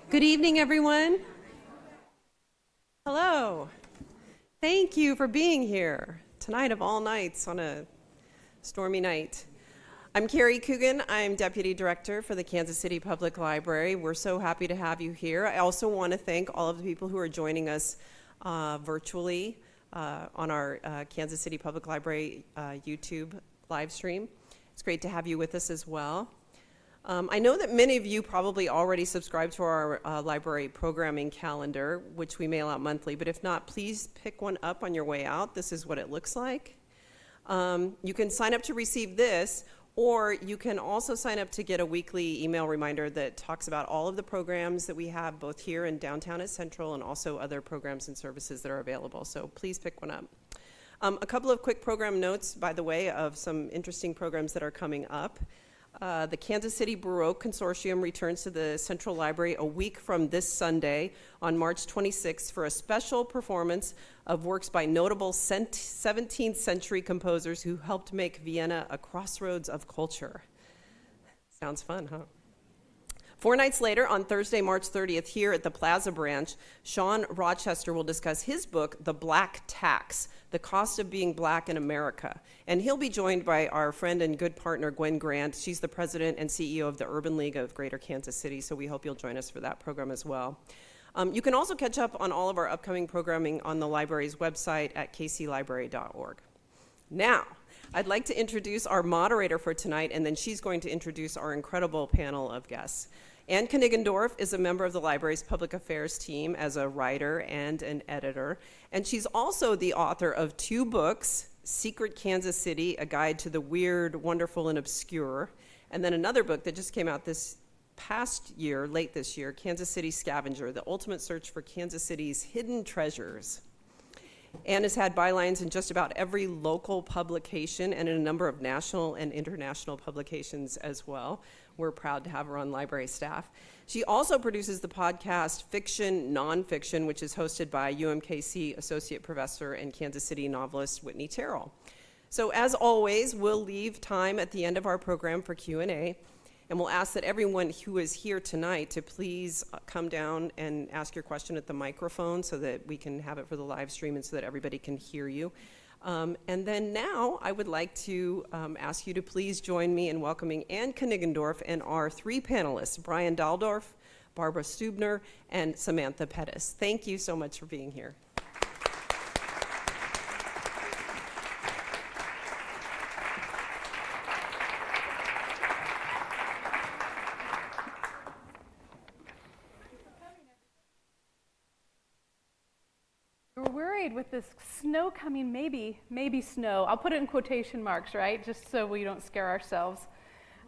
Good evening, everyone. Hello. Thank you for being here tonight of all nights on a stormy night. I'm Carrie Coogan. I'm Deputy Director for the Kansas City Public Library. We're so happy to have you here. I also want to thank all of the people who are joining us virtually on our Kansas City Public Library YouTube live stream. It's great to have you with us as well. I know that many of you probably already subscribe to our library programming calendar, which we mail out monthly, but if not, please pick one up on your way out. This is what it looks like. You can sign up to receive this, or you can also sign up to get a weekly email reminder that talks about all of the programs that we have both here in downtown at Central and also other programs and services that are available. So please pick one up. A couple of quick program notes, by the way, of some interesting programs that are coming up. The Kansas City Baroque Consortium returns to the Central Library a week from this Sunday on March 26th for a special performance of works by notable 17th century composers who helped make Vienna a crossroads of culture. Sounds fun, huh? 4 nights later, on Thursday, March 30th, here at the Plaza Branch, Sean Rochester will discuss his book, The Black Tax, The Cost of Being Black in America. And he'll be joined by our friend and good partner, Gwen Grant. She's the president and CEO of the Urban League of Greater Kansas City, so we hope you'll join us for that program as well. You can also catch up on all of our upcoming programming on the library's website at kclibrary.org. Now, I'd like to introduce our moderator for tonight, and then she's going to introduce our incredible panel of guests. Ann Kniggendorf is a member of the library's public affairs team as a writer and an editor, and she's also the author of 2 books, Secret Kansas City, A Guide to the Weird, Wonderful, and Obscure, and then another book that just came out this past year, late this year, Kansas City Scavenger, The Ultimate Search for Kansas City's Hidden Treasures. Ann has had bylines in just about every local publication and in a number of national and international publications as well. We're proud to have her on library staff. She also produces the podcast Fiction Nonfiction, which is hosted by UMKC Associate Professor and Kansas City novelist Whitney Terrell. So as always, we'll leave time at the end of our program for Q&A, and we'll ask that everyone who is here tonight to please come down and ask your question at the microphone so that we can have it for the live stream and so that everybody can hear you. And then now I would like to ask you to please join me in welcoming Ann Kniggendorf and our 3 panelists, Brian Daldorph, Barbara Stuber, and Samantha Pettus. Thank you so much for being here. With this snow coming, maybe snow. I'll put it in quotation marks, right? Just so we don't scare ourselves.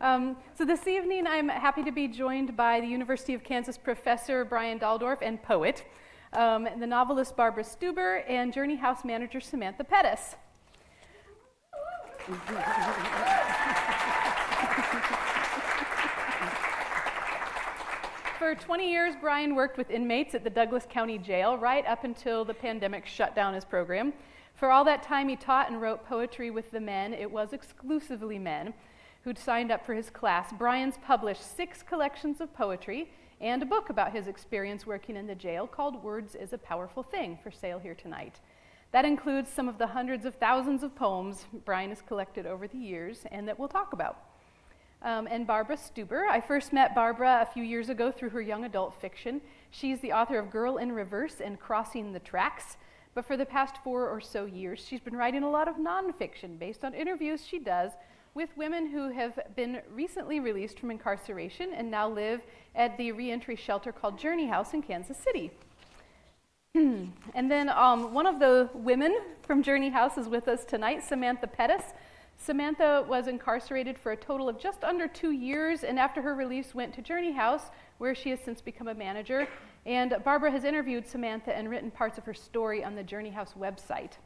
So this evening, I'm happy to be joined by the University of Kansas professor Brian Daldorph and poet, the novelist Barbara Stuber, and Journey House manager Samantha Pettus. For 20 years, Brian worked with inmates at the Douglas County Jail right up until the pandemic shut down his program. For all that time, he taught and wrote poetry with the men. It was exclusively men who'd signed up for his class. Brian's published 6 collections of poetry and a book about his experience working in the jail called Words is a Powerful Thing, for sale here tonight. That includes some of the hundreds of thousands of poems Brian has collected over the years and that we'll talk about. And Barbara Stuber. I first met Barbara a few years ago through her young adult fiction. She's the author of Girl in Reverse and Crossing the Tracks. But for the past 4 or so years, she's been writing a lot of nonfiction based on interviews she does with women who have been recently released from incarceration and now live at the reentry shelter called Journey House in Kansas City. And then one of the women from Journey House is with us tonight, Samantha Pettus. Samantha was incarcerated for a total of just under 2 years, and after her release went to Journey House, where she has since become a manager. And Barbara has interviewed Samantha and written parts of her story on the Journey House website.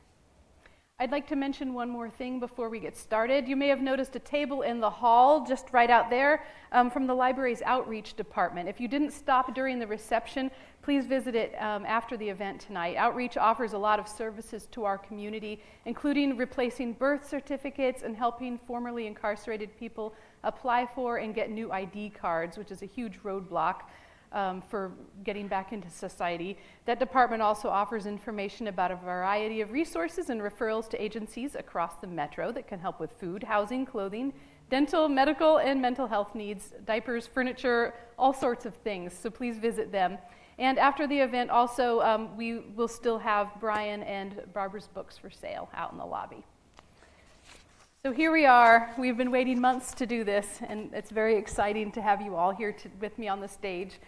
I'd like to mention one more thing before we get started. You may have noticed a table in the hall just right out there from the library's outreach department. If you didn't stop during the reception, please visit it after the event tonight. Outreach offers a lot of services to our community, including replacing birth certificates and helping formerly incarcerated people apply for and get new ID cards, which is a huge roadblock. for getting back into society. That department also offers information about a variety of resources and referrals to agencies across the metro that can help with food, housing, clothing, dental, medical, and mental health needs, diapers, furniture, all sorts of things. So please visit them. And after the event also, we will still have Brian and Barbara's books for sale out in the lobby. So here we are. We've been waiting months to do this, and it's very exciting to have you all here with me on the stage.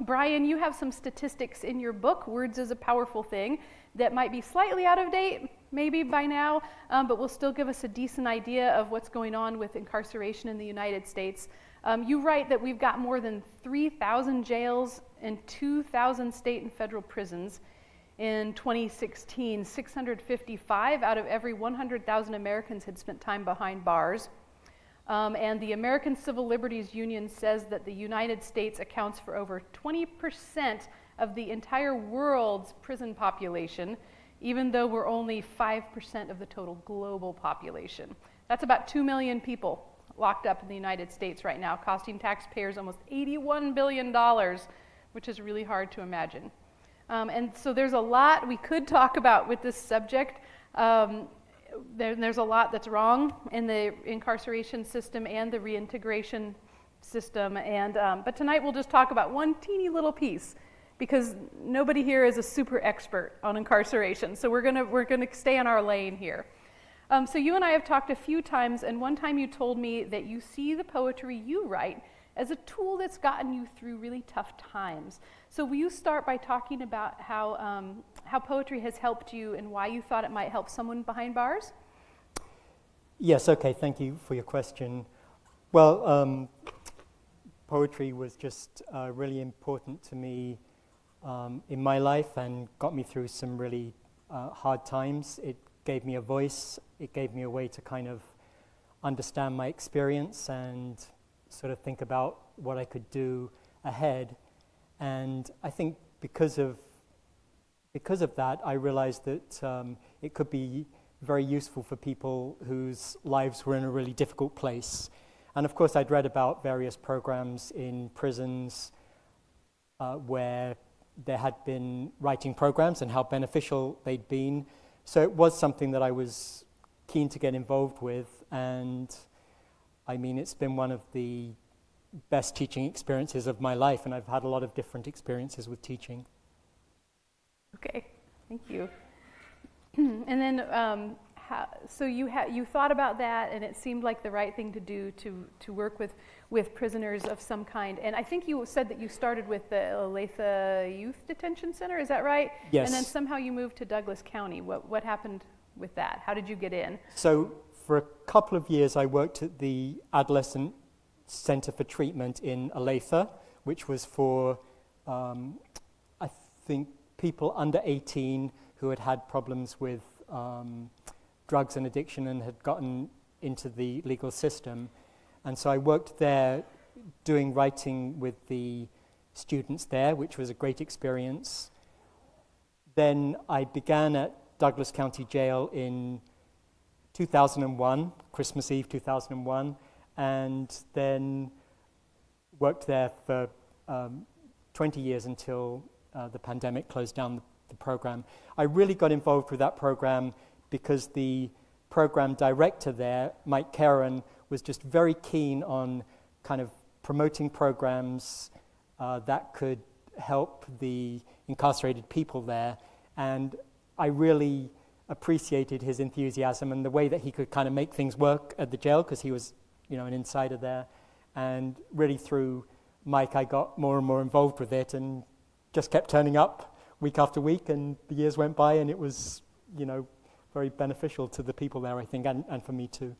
Brian, you have some statistics in your book, Words is a Powerful Thing, that might be slightly out of date, maybe by now, but will still give us a decent idea of what's going on with incarceration in the United States. You write that we've got more than 3,000 jails and 2,000 state and federal prisons. In 2016, 655 out of every 100,000 Americans had spent time behind bars. And the American Civil Liberties Union says that the United States accounts for over 20% of the entire world's prison population, even though we're only 5% of the total global population. That's about 2 million people locked up in the United States right now, costing taxpayers almost $81 billion, which is really hard to imagine. And so there's a lot we could talk about with this subject. There's a lot that's wrong in the incarceration system and the reintegration system. But tonight we'll just talk about one teeny little piece, because nobody here is a super expert on incarceration. So we're gonna stay in our lane here. So you and I have talked a few times, and one time you told me that you see the poetry you write as a tool that's gotten you through really tough times. So will you start by talking about how poetry has helped you and why you thought it might help someone behind bars? Yes, okay, thank you for your question. Well, poetry was just really important to me in my life and got me through some really hard times. It gave me a voice, it gave me a way to kind of understand my experience and sort of think about what I could do ahead. And I think because of that, I realized that it could be very useful for people whose lives were in a really difficult place. And of course, I'd read about various programs in prisons where there had been writing programs and how beneficial they'd been. So it was something that I was keen to get involved with, and I mean, it's been one of the best teaching experiences of my life, and I've had a lot of different experiences with teaching. Okay, thank you. And then, so you thought about that, and it seemed like the right thing to do to work with prisoners of some kind. And I think you said that you started with the Olathe Youth Detention Center, is that right? Yes. And then somehow you moved to Douglas County. What happened with that? How did you get in? So for a couple of years, I worked at the Adolescent Center for Treatment in Olathe, which was for, I think, people under 18 who had had problems with drugs and addiction and had gotten into the legal system. And so I worked there doing writing with the students there, which was a great experience. Then I began at Douglas County Jail in 2001, Christmas Eve 2001, and then worked there for 20 years until the pandemic closed down the program. I really got involved with that program because the program director there, Mike Caron, was just very keen on kind of promoting programs that could help the incarcerated people there. And I really appreciated his enthusiasm and the way that he could kind of make things work at the jail, because he was, you know, an insider there. And really through Mike, I got more and more involved with it and just kept turning up week after week, and the years went by, and it was, you know, very beneficial to the people there, I think, and for me too.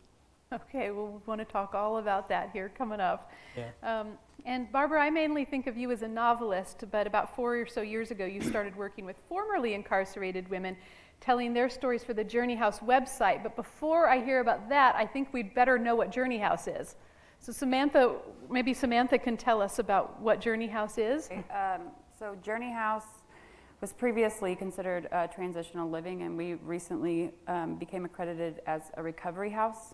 Okay, well, we want to talk all about that here coming up. Yeah. And Barbara, I mainly think of you as a novelist, but about 4 or so years ago, you started working with formerly incarcerated women, telling their stories for the Journey House website. But before I hear about that, I think we'd better know what Journey House is. So Samantha, maybe Samantha can tell us about what Journey House is. So Journey House was previously considered transitional living, and we recently became accredited as a recovery house.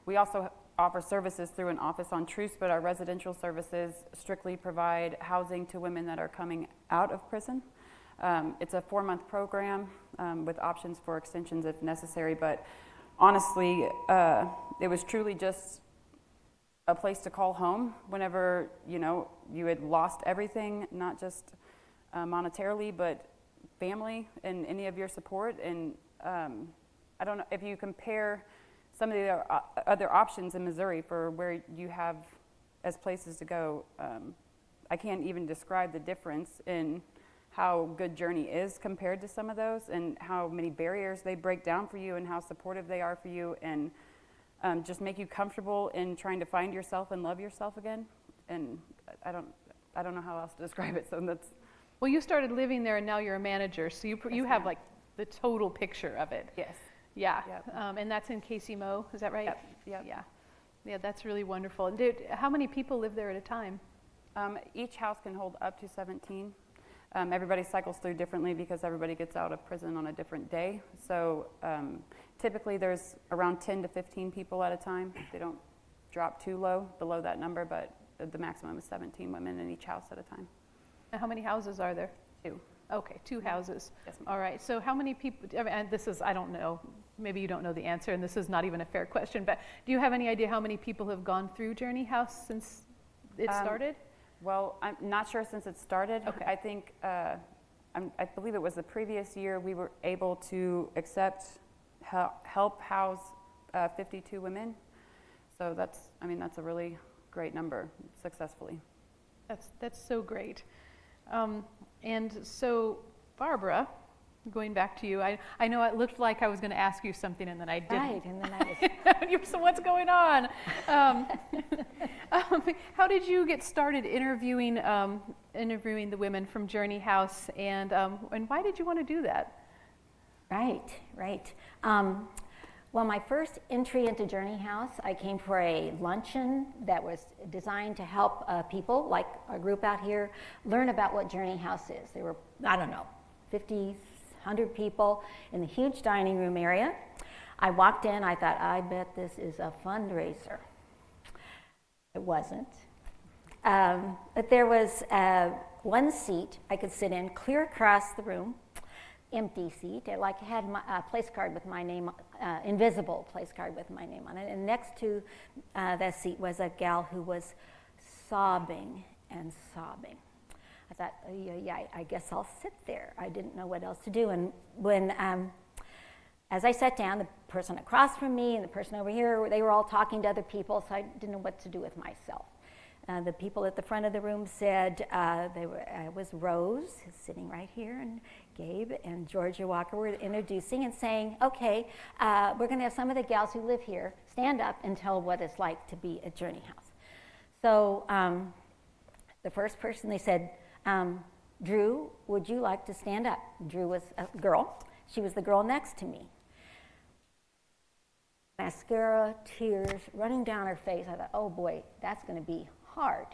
We also offer services through an office on truce, but our residential services strictly provide housing to women that are coming out of prison. It's a 4-month program with options for extensions if necessary, but honestly, it was truly just a place to call home whenever, you had lost everything, not just monetarily, but family and any of your support. And I don't know if you compare some of the other options in Missouri for where you have as places to go, I can't even describe the difference in how good Journey is compared to some of those, and how many barriers they break down for you, and how supportive they are for you, and just make you comfortable in trying to find yourself and love yourself again. And I don't know how else to describe it. So that's. Well, you started living there, and now you're a manager, so you have like the total picture of it. Yes. Yeah. Yep. And that's in KCMO, is that right? Yep. Yeah. Yeah, that's really wonderful. And how many people live there at a time? Each house can hold up to 17. Everybody cycles through differently because everybody gets out of prison on a different day. So typically there's around 10 to 15 people at a time. They don't drop too low, below that number, but the maximum is 17 women in each house at a time. And how many houses are there? 2. Okay, 2 houses. Yes, ma'am. All right, so how many people, and this is, I don't know, maybe you don't know the answer, and this is not even a fair question, but do you have any idea how many people have gone through Journey House since it started? Well, I'm not sure since it started. Okay. I think, I believe it was the previous year we were able to help house 52 women. So that's a really great number, successfully. That's so great. And so, Barbara, going back to you, I know it looked like I was going to ask you something, and then I didn't. Right, and then I was. So what's going on? How did you get started interviewing the women from Journey House, and why did you want to do that? Right. Well, my first entry into Journey House, I came for a luncheon that was designed to help people, like our group out here, learn about what Journey House is. There were, 50, 100 people in the huge dining room area. I walked in, I thought, I bet this is a fundraiser. It wasn't. But there was one seat I could sit in, clear across the room, empty seat. It had a place card with my name, invisible place card with my name on it. And next to that seat was a gal who was sobbing and sobbing. I thought, I guess I'll sit there. I didn't know what else to do. And when, as I sat down, the person across from me and the person over here, they were all talking to other people, so I didn't know what to do with myself. The people at the front of the room said, it was Rose, sitting right here, and Gabe and Georgia Walker were introducing and saying, okay, we're going to have some of the gals who live here stand up and tell what it's like to be at Journey House. So the first person, they said, Drew, would you like to stand up? Drew was a girl. She was the girl next to me. Mascara, tears running down her face. I thought, oh boy, that's going to be hard.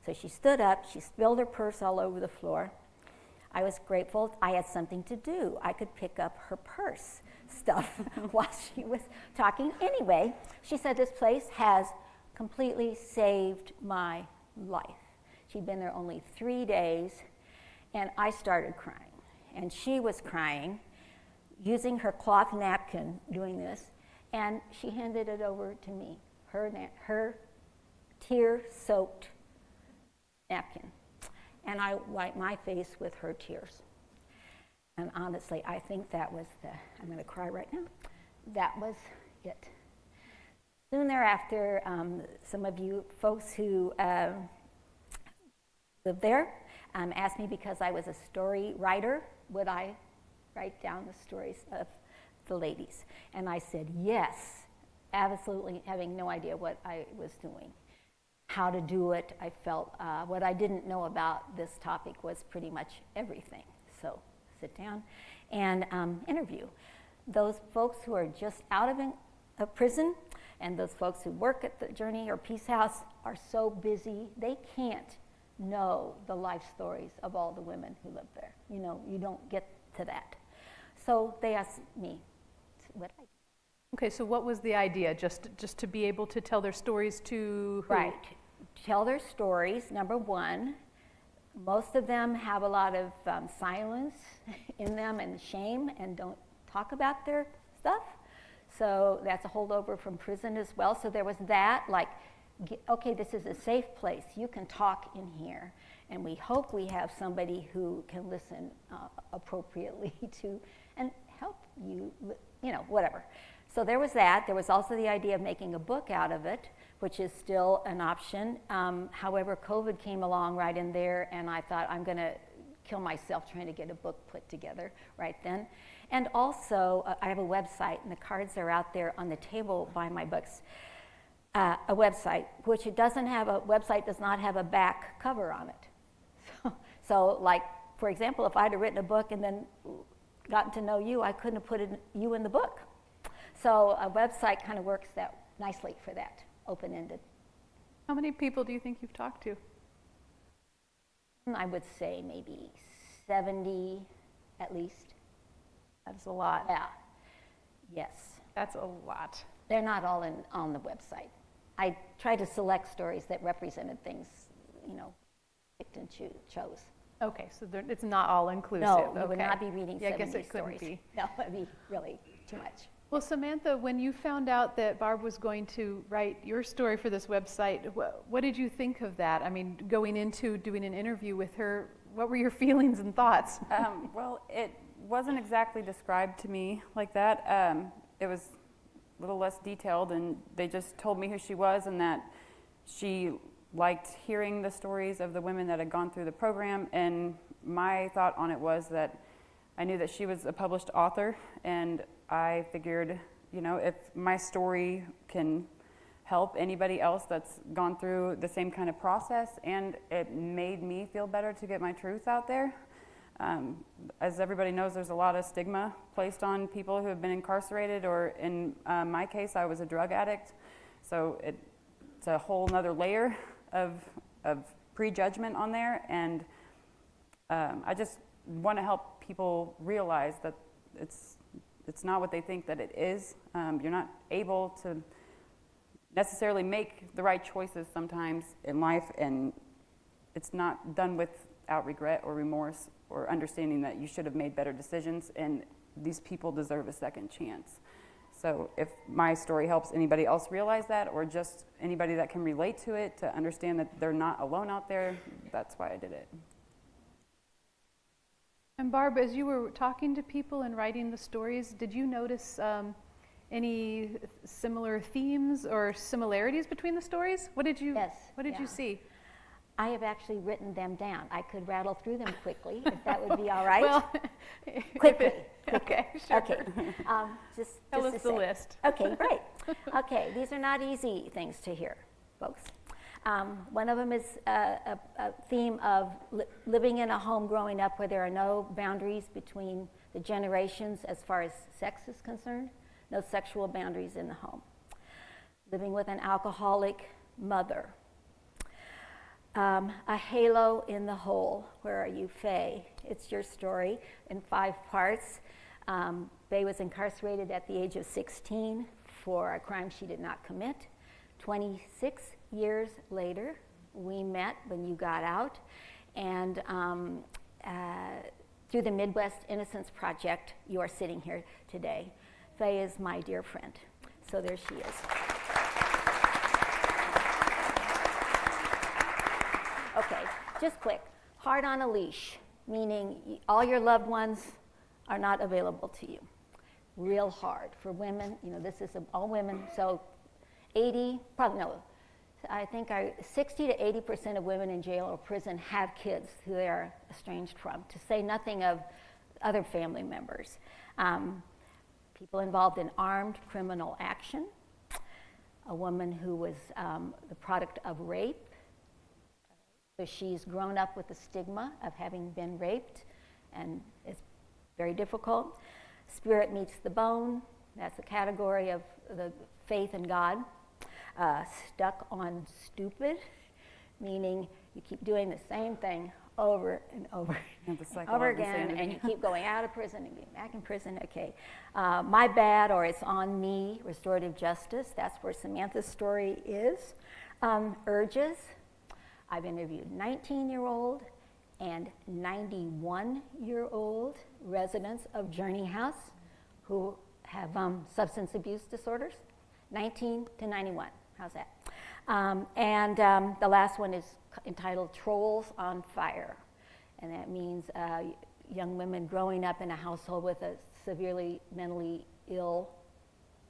So she stood up, she spilled her purse all over the floor. I was grateful I had something to do. I could pick up her purse stuff while she was talking. Anyway, she said, this place has completely saved my life. She'd been there only 3 days, and I started crying. And she was crying, using her cloth napkin, doing this, and she handed it over to me, her tear-soaked napkin. And I wiped my face with her tears. And honestly, I think that was I'm going to cry right now, that was it. Soon thereafter, some of you folks who lived there asked me, because I was a story writer, would I write down the stories of the ladies? And I said yes, absolutely, having no idea what I was doing. How to do it, I felt what I didn't know about this topic was pretty much everything. So sit down and interview those folks who are just out of prison, and those folks who work at the Journey or Peace House are so busy they can't know the life stories of all the women who live there. You don't get to that. So they asked me, what I Okay, so what was the idea? Just to be able to tell their stories to who? Right. Tell their stories, number one. Most of them have a lot of silence in them and shame and don't talk about their stuff. So that's a holdover from prison as well. So there was that, like, okay, this is a safe place. You can talk in here. And we hope we have somebody who can listen appropriately to and help you, whatever. So there was that. There was also the idea of making a book out of it, which is still an option. However, COVID came along right in there, and I thought, I'm going to kill myself trying to get a book put together right then. And also, I have a website, and the cards are out there on the table by my books. A website, which it doesn't have a website, does not have a back cover on it. So, like, for example, if I'd have written a book and then gotten to know you, I couldn't have put you in the book. So a website kind of works that nicely for that, open-ended. How many people do you think you've talked to? I would say maybe 70 at least. That's a lot. Yeah. Yes. That's a lot. They're not all on the website. I tried to select stories that represented things, picked and chose. Okay, so it's not all inclusive. No, you okay. would not be reading 70 I guess it stories. couldn't be. No, it'd be really too much. Well, Samantha, when you found out that Barb was going to write your story for this website, what did you think of that? I mean, going into doing an interview with her, what were your feelings and thoughts? Well, it wasn't exactly described to me like that. It was a little less detailed, and they just told me who she was and that she liked hearing the stories of the women that had gone through the program. And my thought on it was that I knew that she was a published author, and I figured, if my story can help anybody else that's gone through the same kind of process, and it made me feel better to get my truth out there. As everybody knows, there's a lot of stigma placed on people who have been incarcerated, or in my case, I was a drug addict. So it's a whole nother layer of prejudgment on there, and I just want to help people realize that it's not what they think that it is. You're not able to necessarily make the right choices sometimes in life, and it's not done without regret or remorse or understanding that you should have made better decisions, and these people deserve a second chance. So if my story helps anybody else realize that, or just anybody that can relate to it, to understand that they're not alone out there, that's why I did it. And Barb, as you were talking to people and writing the stories, did you notice any similar themes or similarities between the stories? What did you see? I have actually written them down. I could rattle through them quickly, if that would be all right. Well, quickly. Okay, sure. Okay. Just Tell us to the say. list. Okay, great. Okay, these are not easy things to hear, folks. One of them is a theme of living in a home growing up where there are no boundaries between the generations as far as sex is concerned, no sexual boundaries in the home. Living with an alcoholic mother. A halo in the hole. Where are you, Faye? It's your story in 5 parts. Faye was incarcerated at the age of 16 for a crime she did not commit. 26 years later, we met when you got out, and through the Midwest Innocence Project, you are sitting here today. Faye is my dear friend, so there she is. Okay, just quick. Hard on a leash, meaning all your loved ones are not available to you. Real hard for women. This is all women, so 60 to 80% of women in jail or prison have kids who they are estranged from, to say nothing of other family members. People involved in armed criminal action. A woman who was the product of rape. So she's grown up with the stigma of having been raped, and it's very difficult. Spirit meets the bone. That's a category of the faith in God. Stuck on stupid, meaning you keep doing the same thing over and over And the cycle over of again, insanity. and you keep going out of prison and getting back in prison. Okay, my bad, or it's on me. Restorative justice. That's where Samantha's story is. Urges. I've interviewed 19-year-old and 91-year-old residents of Journey House who have substance abuse disorders. 19 to 91. How's that? The last one is entitled Trolls on Fire. And that means young women growing up in a household with a severely mentally ill,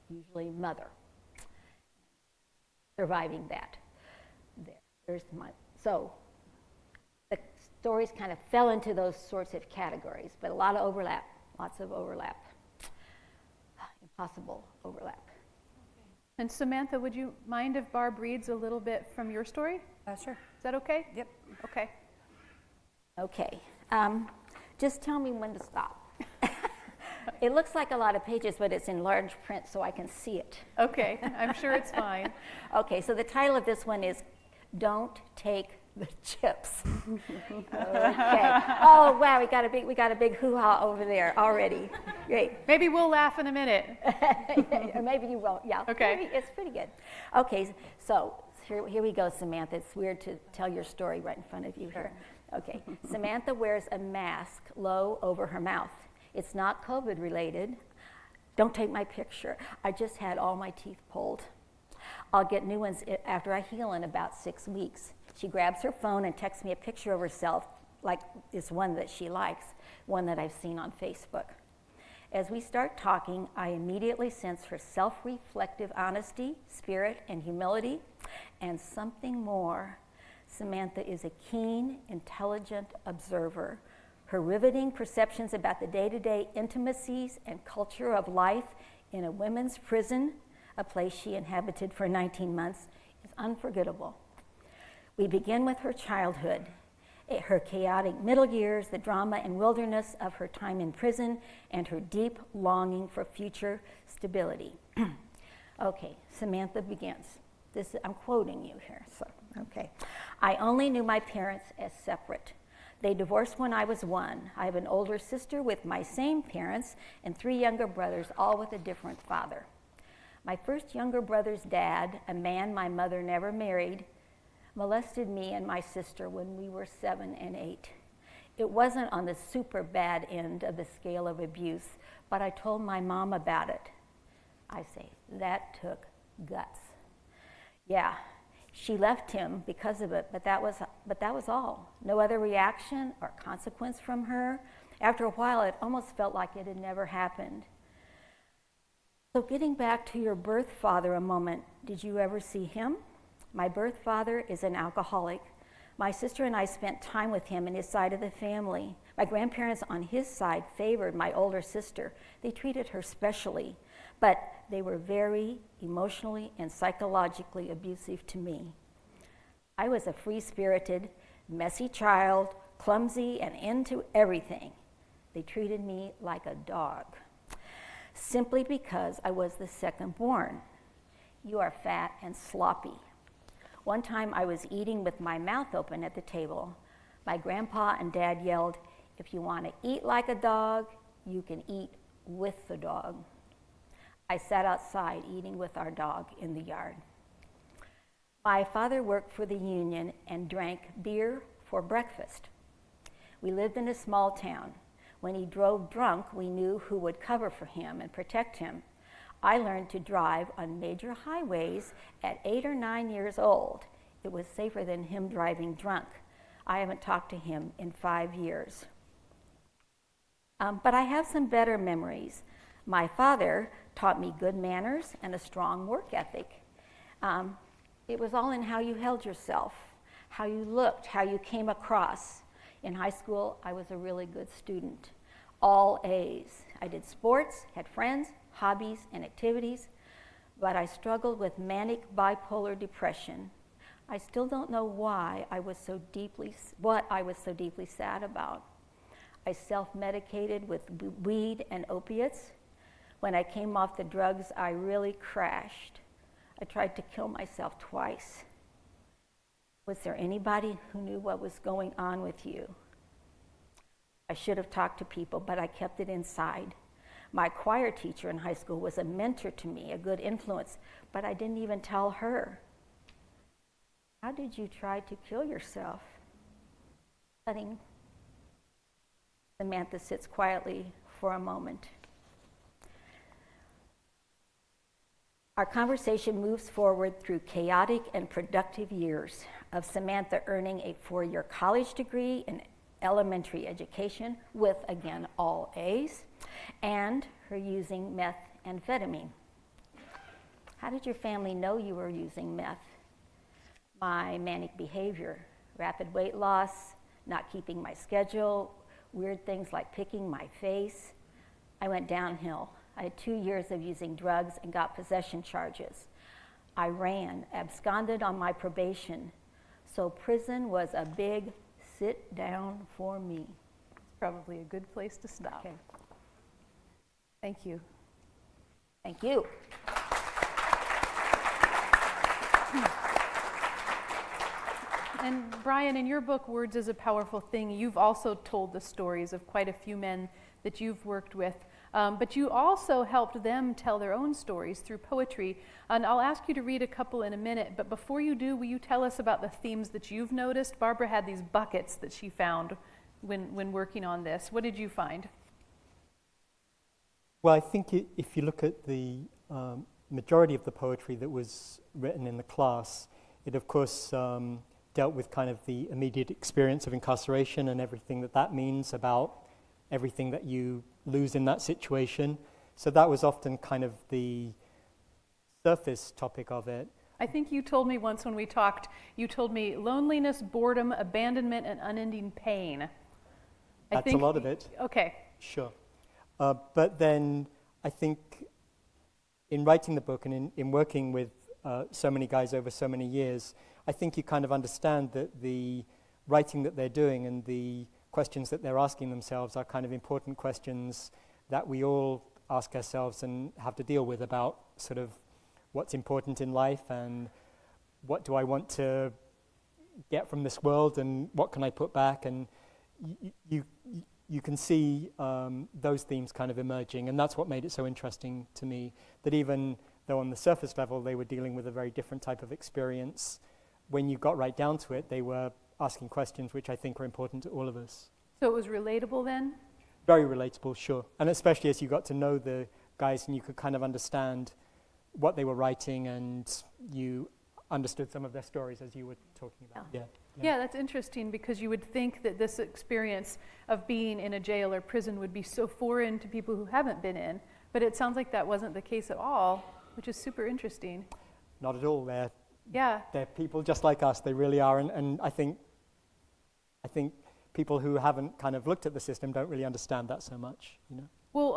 usually mother, surviving that. So the stories kind of fell into those sorts of categories, but a lot of overlap, lots of overlap, impossible overlap. And Samantha, would you mind if Barb reads a little bit from your story? Sure. Is that okay? Yep. Okay. Okay, just tell me when to stop. It looks like a lot of pages, but it's in large print so I can see it. Okay, I'm sure it's fine. Okay, so the title of this one is Don't Take the Chips. Okay. Oh wow, we got a big hoo-ha over there already. Great. Maybe we'll laugh in a minute. Or maybe you won't. Yeah. Okay. Maybe it's pretty good. Okay, so here we go, Samantha. It's weird to tell your story right in front of you here. Okay. Samantha wears a mask low over her mouth. It's not COVID related. Don't take my picture. I just had all my teeth pulled. I'll get new ones after I heal in about 6 weeks. She grabs her phone and texts me a picture of herself, like this one that she likes, one that I've seen on Facebook. As we start talking, I immediately sense her self-reflective honesty, spirit, and humility, and something more. Samantha is a keen, intelligent observer. Her riveting perceptions about the day-to-day intimacies and culture of life in a women's prison, a place she inhabited for 19 months, is unforgettable. We begin with her childhood, her chaotic middle years, the drama and wilderness of her time in prison, and her deep longing for future stability. Okay, Samantha begins. I'm quoting you here, so, okay. I only knew my parents as separate. They divorced when I was 1. I have an older sister with my same parents and 3 younger brothers, all with a different father. My first younger brother's dad, a man my mother never married, molested me and my sister when we were 7 and 8. It wasn't on the super bad end of the scale of abuse, but I told my mom about it. I say, that took guts. Yeah, she left him because of it, but that was all. No other reaction or consequence from her. After a while, it almost felt like it had never happened. So getting back to your birth father a moment, did you ever see him? My birth father is an alcoholic. My sister and I spent time with him and his side of the family. My grandparents on his side favored my older sister. They treated her specially, but they were very emotionally and psychologically abusive to me. I was a free-spirited, messy child, clumsy and into everything. They treated me like a dog, simply because I was the second born. You are fat and sloppy. One time I was eating with my mouth open at the table. My grandpa and dad yelled, "If you want to eat like a dog, you can eat with the dog." I sat outside eating with our dog in the yard. My father worked for the union and drank beer for breakfast. We lived in a small town. When he drove drunk, we knew who would cover for him and protect him. I learned to drive on major highways at 8 or 9 years old. It was safer than him driving drunk. I haven't talked to him in 5 years. But I have some better memories. My father taught me good manners and a strong work ethic. It was all in how you held yourself, how you looked, how you came across. In high school, I was a really good student. All A's. I did sports, had friends, hobbies, and activities, but I struggled with manic bipolar depression. I still don't know what I was so deeply sad about. I self-medicated with weed and opiates. When I came off the drugs, I really crashed. I tried to kill myself twice. Was there anybody who knew what was going on with you? I should have talked to people, but I kept it inside. My choir teacher in high school was a mentor to me, a good influence, but I didn't even tell her. How did you try to kill yourself? Letting Samantha sits quietly for a moment. Our conversation moves forward through chaotic and productive years of Samantha earning a 4-year college degree in elementary education with, again, all A's, and her using methamphetamine. How did your family know you were using meth? My manic behavior, rapid weight loss, not keeping my schedule, weird things like picking my face. I went downhill. I had 2 years of using drugs and got possession charges. I ran, absconded on my probation. So prison was a big sit down for me. Probably a good place to stop. Okay. Thank you. Thank you. And Brian, in your book, Words is a Powerful Thing, you've also told the stories of quite a few men that you've worked with, but you also helped them tell their own stories through poetry. And I'll ask you to read a couple in a minute, but before you do, will you tell us about the themes that you've noticed? Barbara had these buckets that she found when working on this. What did you find? Well, I think if you look at the majority of the poetry that was written in the class, it of course dealt with kind of the immediate experience of incarceration and everything that means about everything that you lose in that situation. So that was often kind of the surface topic of it. I think you told me once when we talked, you told me loneliness, boredom, abandonment, and unending pain. That's a lot of it. Okay. Sure. But then I think in writing the book and in working with so many guys over so many years, I think you kind of understand that the writing that they're doing and the questions that they're asking themselves are kind of important questions that we all ask ourselves and have to deal with about sort of what's important in life and what do I want to get from this world and what can I put back, and you can see those themes kind of emerging, and that's what made it so interesting to me, that even though on the surface level they were dealing with a very different type of experience, when you got right down to it, they were asking questions which I think are important to all of us. So it was relatable then? Very relatable, sure. And especially as you got to know the guys and you could kind of understand what they were writing and you understood some of their stories as you were talking about. Yeah, that's interesting because you would think that this experience of being in a jail or prison would be so foreign to people who haven't been in, but it sounds like that wasn't the case at all, which is super interesting. Not at all. Yeah. They're people just like us. They really are. And I think people who haven't kind of looked at the system don't really understand that so much, you know. Well,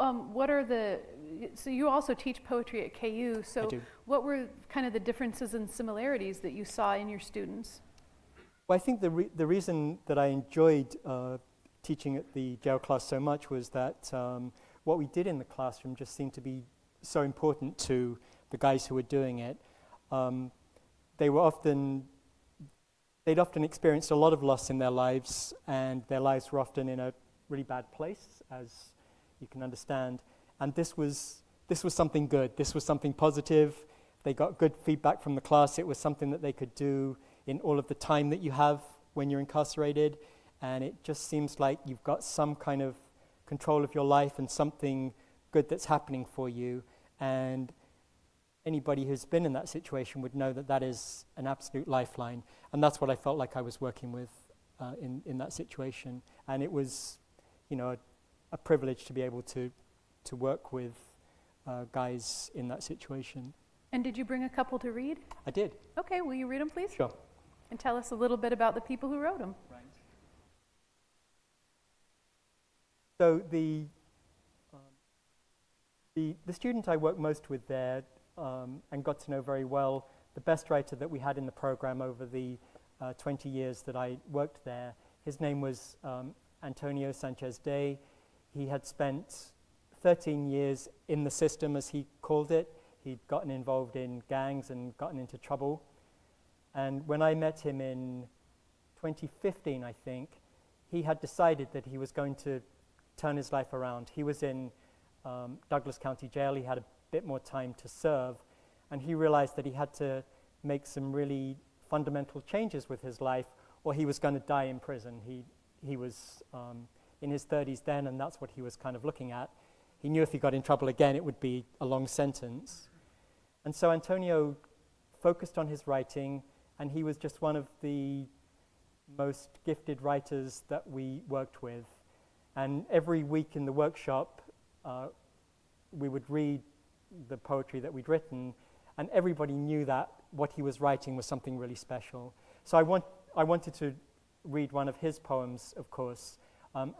so you also teach poetry at KU, so I do. What were kind of the differences and similarities that you saw in your students? Well, I think the reason that I enjoyed teaching at the jail class so much was that what we did in the classroom just seemed to be so important to the guys who were doing it. They'd often experienced a lot of loss in their lives, and their lives were often in a really bad place, as you can understand. And this was something good. This was something positive. They got good feedback from the class. It was something that they could do in all of the time that you have when you're incarcerated. And it just seems like you've got some kind of control of your life and something good that's happening for you. And anybody who's been in that situation would know that that is an absolute lifeline. And that's what I felt like I was working with in that situation. And it was, you know, a privilege to be able to work with guys in that situation. And did you bring a couple to read? I did. Okay, will you read them, please? Sure. And tell us a little bit about the people who wrote them. Right. So the student I worked most with there and got to know very well, the best writer that we had in the program over the 20 years that I worked there, his name was Antonio Sanchez Day. He had spent 13 years in the system, as he called it. He'd gotten involved in gangs and gotten into trouble. And when I met him in 2015, I think, he had decided that he was going to turn his life around. He was in Douglas County Jail. He had a bit more time to serve, and he realized that he had to make some really fundamental changes with his life, or he was going to die in prison. He was in his 30s then, and that's what he was kind of looking at. He knew if he got in trouble again, it would be a long sentence. And so Antonio focused on his writing, and he was just one of the most gifted writers that we worked with. And every week in the workshop, we would read the poetry that we'd written, and everybody knew that what he was writing was something really special. So I wanted to read one of his poems, of course.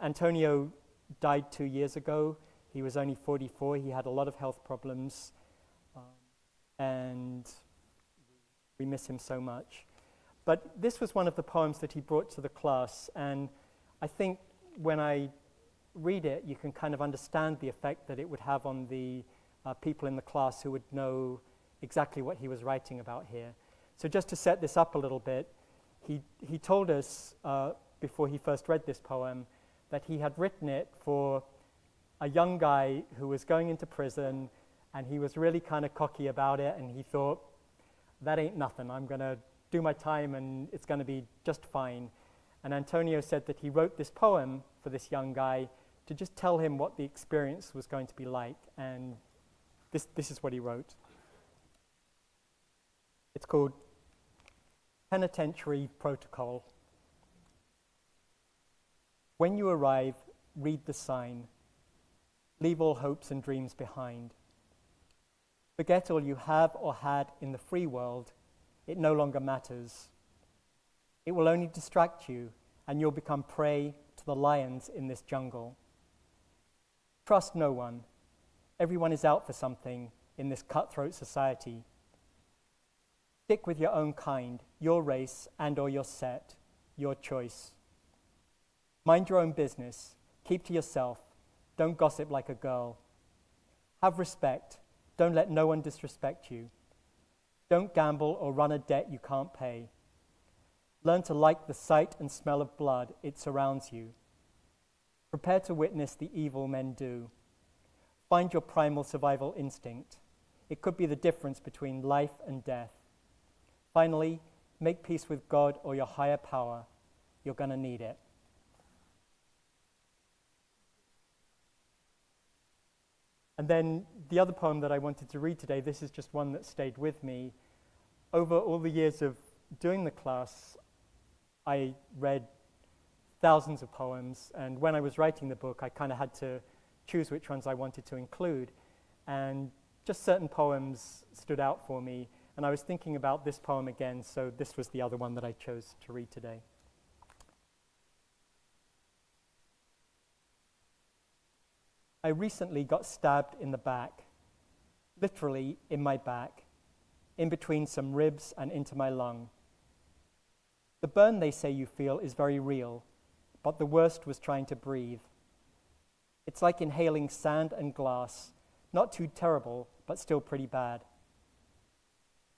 Antonio died 2 years ago. He was only 44. He had a lot of health problems, and we miss him so much. But this was one of the poems that he brought to the class, and I think when I read it, you can kind of understand the effect that it would have on the people in the class who would know exactly what he was writing about here. So just to set this up a little bit, he told us before he first read this poem that he had written it for a young guy who was going into prison, and he was really kind of cocky about it, and he thought, that ain't nothing, I'm going to do my time and it's going to be just fine. And Antonio said that he wrote this poem for this young guy to just tell him what the experience was going to be like, and this is what he wrote. It's called Penitentiary Protocol. When you arrive, read the sign. Leave all hopes and dreams behind. Forget all you have or had in the free world. It no longer matters. It will only distract you, and you'll become prey to the lions in this jungle. Trust no one. Everyone is out for something in this cutthroat society. Stick with your own kind, your race and or your set, your choice. Mind your own business. Keep to yourself. Don't gossip like a girl. Have respect. Don't let no one disrespect you. Don't gamble or run a debt you can't pay. Learn to like the sight and smell of blood. It surrounds you. Prepare to witness the evil men do. Find your primal survival instinct. It could be the difference between life and death. Finally, make peace with God or your higher power. You're going to need it. And then the other poem that I wanted to read today, this is just one that stayed with me. Over all the years of doing the class, I read thousands of poems, and when I was writing the book, I kind of had to choose which ones I wanted to include. And just certain poems stood out for me, and I was thinking about this poem again, so this was the other one that I chose to read today. I recently got stabbed in the back, literally in my back, in between some ribs and into my lung. The burn they say you feel is very real, but the worst was trying to breathe. It's like inhaling sand and glass, not too terrible, but still pretty bad.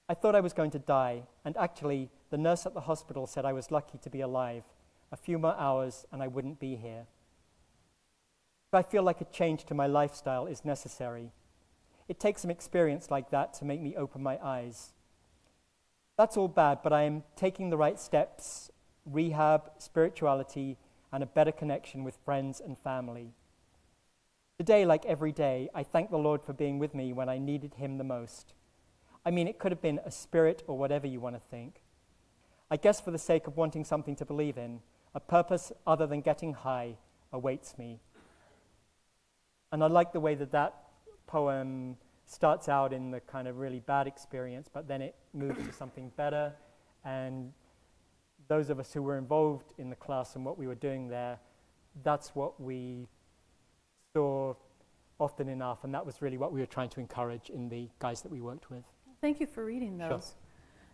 I thought I was going to die, and actually, the nurse at the hospital said I was lucky to be alive. A few more hours and I wouldn't be here. But I feel like a change to my lifestyle is necessary. It takes some experience like that to make me open my eyes. That's all bad, but I am taking the right steps, rehab, spirituality, and a better connection with friends and family. Today, like every day, I thank the Lord for being with me when I needed him the most. I mean, it could have been a spirit or whatever you want to think. I guess for the sake of wanting something to believe in, a purpose other than getting high awaits me. And I like the way that that poem starts out in the kind of really bad experience, but then it moves to something better. And those of us who were involved in the class and what we were doing there, that's what we saw often enough, and that was really what we were trying to encourage in the guys that we worked with. Thank you for reading those.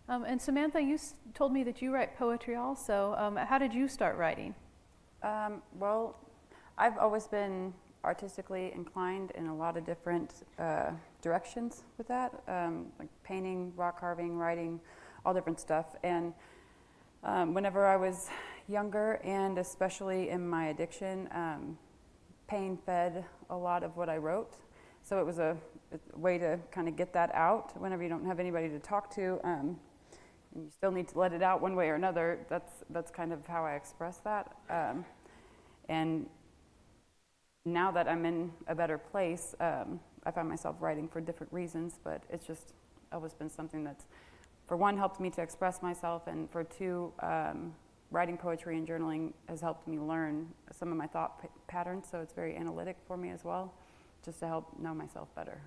Sure. And Samantha, you told me that you write poetry also. How did you start writing? Well, I've always been artistically inclined in a lot of different directions with that, like painting, rock carving, writing, all different stuff. And whenever I was younger, and especially in my addiction, pain fed a lot of what I wrote. So it was a way to kind of get that out whenever you don't have anybody to talk to, and you still need to let it out one way or another. That's kind of how I express that. And now that I'm in a better place, I find myself writing for different reasons, but it's just always been something that's, for one, helped me to express myself, and for two, writing poetry and journaling has helped me learn some of my thought patterns, so it's very analytic for me as well, just to help know myself better.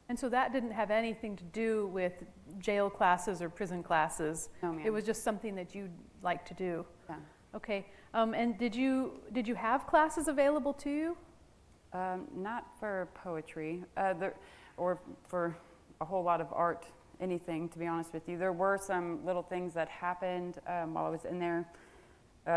And so that didn't have anything to do with jail classes or prison classes? No, ma'am. It was just something that you like to do? Yeah. Okay. And did you have classes available to you? Not for poetry, or for a whole lot of art, anything, to be honest with you. There were some little things that happened while I was in there.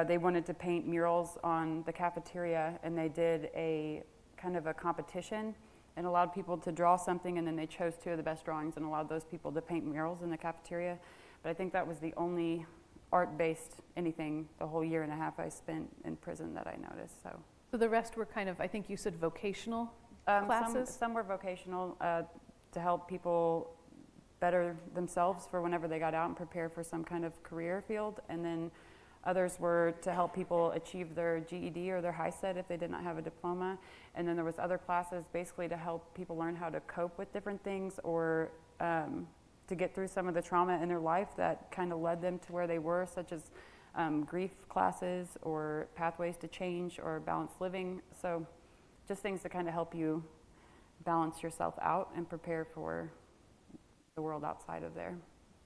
They wanted to paint murals on the cafeteria, and they did a kind of a competition and allowed people to draw something, and then they chose 2 of the best drawings and allowed those people to paint murals in the cafeteria. But I think that was the only art-based anything the whole year and a half I spent in prison that I noticed. So The rest were kind of, I think you said vocational classes? Some were vocational to help people better themselves for whenever they got out and prepare for some kind of career field. And then others were to help people achieve their GED or their high set if they did not have a diploma. And then there was other classes basically to help people learn how to cope with different things, or to get through some of the trauma in their life that kind of led them to where they were, such as grief classes or pathways to change or balanced living. So just things to kind of help you balance yourself out and prepare for the world outside of there.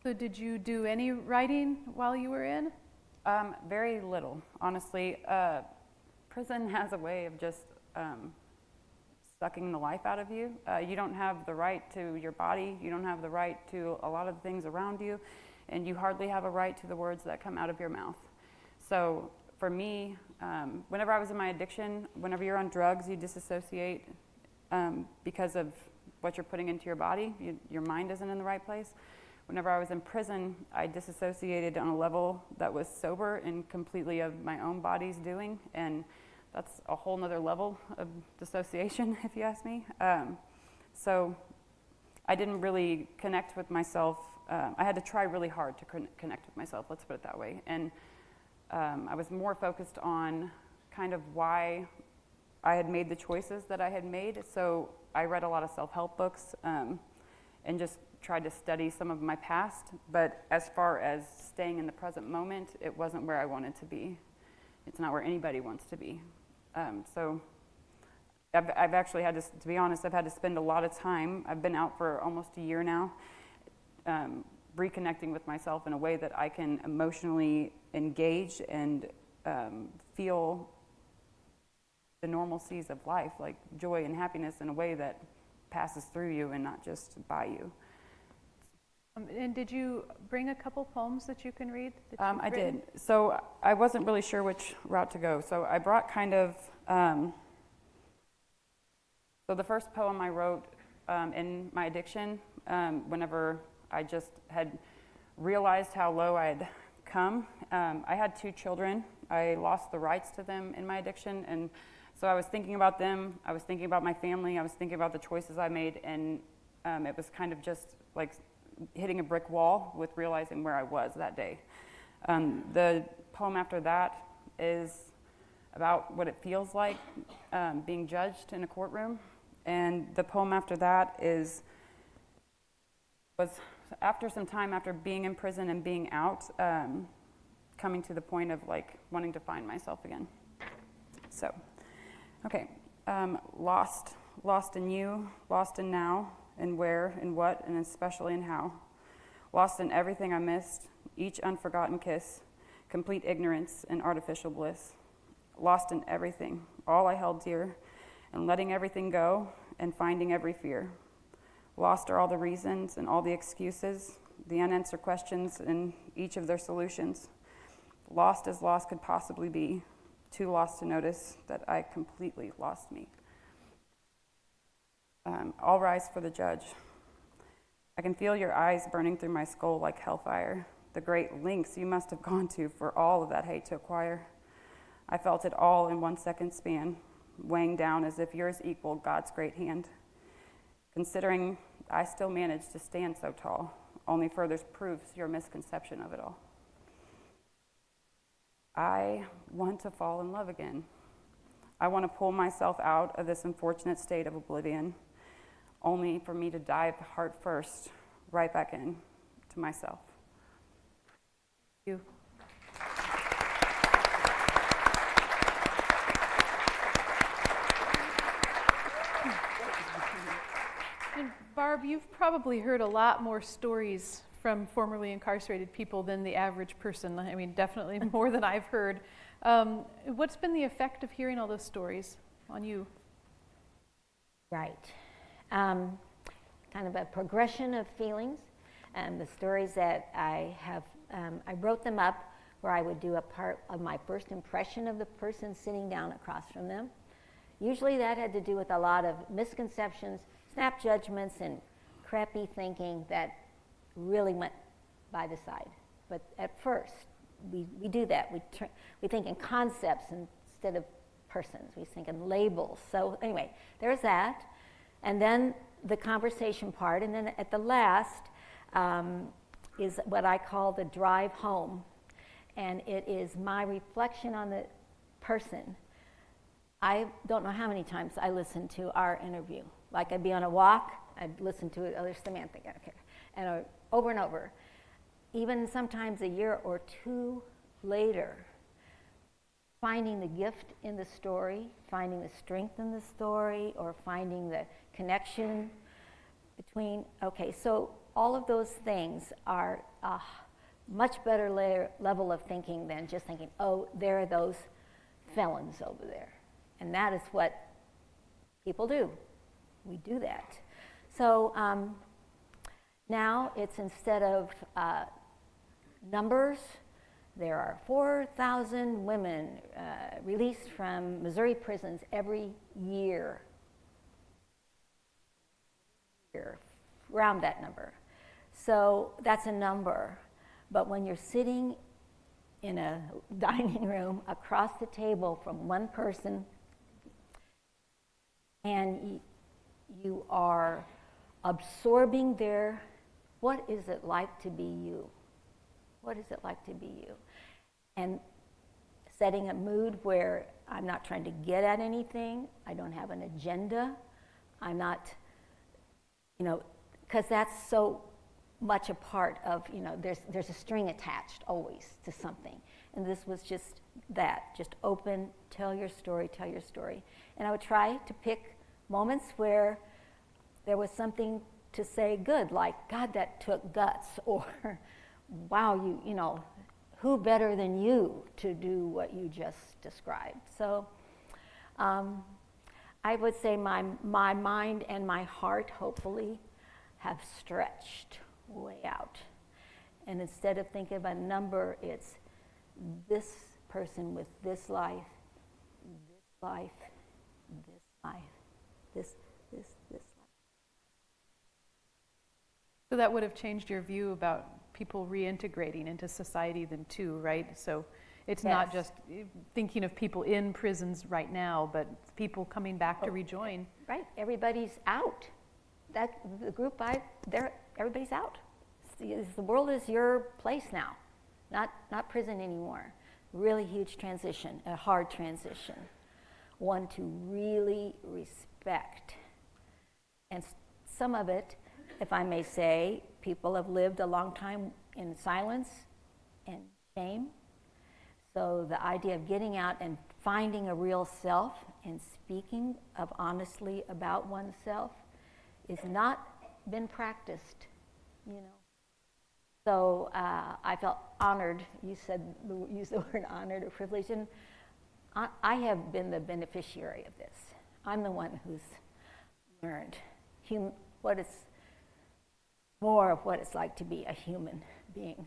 So did you do any writing while you were in? Very little, honestly. Prison has a way of just sucking the life out of you. You don't have the right to your body. You don't have the right to a lot of things around you. And you hardly have a right to the words that come out of your mouth. So for me, whenever I was in my addiction, whenever you're on drugs, you disassociate because of what you're putting into your body. Your mind isn't in the right place. Whenever I was in prison, I disassociated on a level that was sober and completely of my own body's doing, and that's a whole nother level of dissociation, if you ask me. So I didn't really connect with myself. I had to try really hard to connect with myself, let's put it that way. And I was more focused on kind of why I had made the choices that I had made. So I read a lot of self-help books and just tried to study some of my past. But as far as staying in the present moment, it wasn't where I wanted to be. It's not where anybody wants to be. So I've actually had to be honest, I've had to spend a lot of time. I've been out for almost a year now, reconnecting with myself in a way that I can emotionally engage and feel the normalcies of life, like joy and happiness, in a way that passes through you and not just by you. And did you bring a couple poems that you can read? I did. So I wasn't really sure which route to go. So I brought kind of, so the first poem I wrote in my addiction, whenever I just had realized how low I had come. I had 2 children. I lost the rights to them in my addiction, and so I was thinking about them. I was thinking about my family. I was thinking about the choices I made, and it was kind of just like hitting a brick wall with realizing where I was that day. The poem after that is about what it feels like being judged in a courtroom, and the poem after that was after some time after being in prison and being out, coming to the point of like wanting to find myself again. So, okay, lost in you, lost in now, and where, and what, and especially in how. Lost in everything I missed, each unforgotten kiss, complete ignorance and artificial bliss. Lost in everything, all I held dear, and letting everything go, and finding every fear. Lost are all the reasons and all the excuses, the unanswered questions and each of their solutions. Lost as lost could possibly be, too lost to notice that I completely lost me. All rise for the judge. I can feel your eyes burning through my skull like hellfire. the great lengths you must have gone to for all of that hate to acquire. I felt it all in 1 second span, weighing down as if yours equaled God's great hand. Considering I still managed to stand so tall, only further proves your misconception of it all. I want to fall in love again. I want to pull myself out of this unfortunate state of oblivion, only for me to dive heart first right back in to myself. Thank you. And Barb, you've probably heard a lot more stories from formerly incarcerated people than the average person. I mean, definitely more than I've heard. What's been the effect of hearing all those stories on you? Right. Kind of a progression of feelings. The stories that I have, I wrote them up where I would do a part of my first impression of the person sitting down across from them. Usually that had to do with a lot of misconceptions, snap judgments, and crappy thinking that really went by the side. But at first, we do that. We think in concepts instead of persons. We think in labels. So anyway, there's that. And then the conversation part. And then at the last is what I call the drive home. And it is my reflection on the person. I don't know how many times I listened to our interview. Like I'd be on a walk, I'd listen to it, oh, there's Samantha, okay. And over and over. Even sometimes a year or two later, finding the gift in the story, finding the strength in the story, or finding the connection between, okay, so all of those things are a much better level of thinking than just thinking, oh, there are those felons over there. And that is what people do. We do that. So now it's instead of numbers, there are 4,000 women released from Missouri prisons every year. Around that number. So that's a number. But when you're sitting in a dining room across the table from one person, and you are absorbing their, what is it like to be you? What is it like to be you? And setting a mood where I'm not trying to get at anything, I don't have an agenda, I'm not, because that's so much a part of, there's a string attached always to something. And this was just that, just open, tell your story. And I would try to pick moments where there was something to say good, like, God, that took guts, or, wow, who better than you to do what you just described? So I would say my mind and my heart, hopefully, have stretched way out. And instead of thinking of a number, it's this person with this life, this life. So that would have changed your view about people reintegrating into society then too, right? So it's not just thinking of people in prisons right now, but people coming back to rejoin. Right, everybody's out. The group everybody's out. The world is your place now, not prison anymore. Really huge transition, a hard transition. One to really respect. And some of it, if I may say, people have lived a long time in silence and shame. So the idea of getting out and finding a real self and speaking of honestly about oneself is not been practiced, So I felt honored. You used the word honored or privileged, and I have been the beneficiary of this. I'm the one who's learned what it's more of what it's like to be a human being.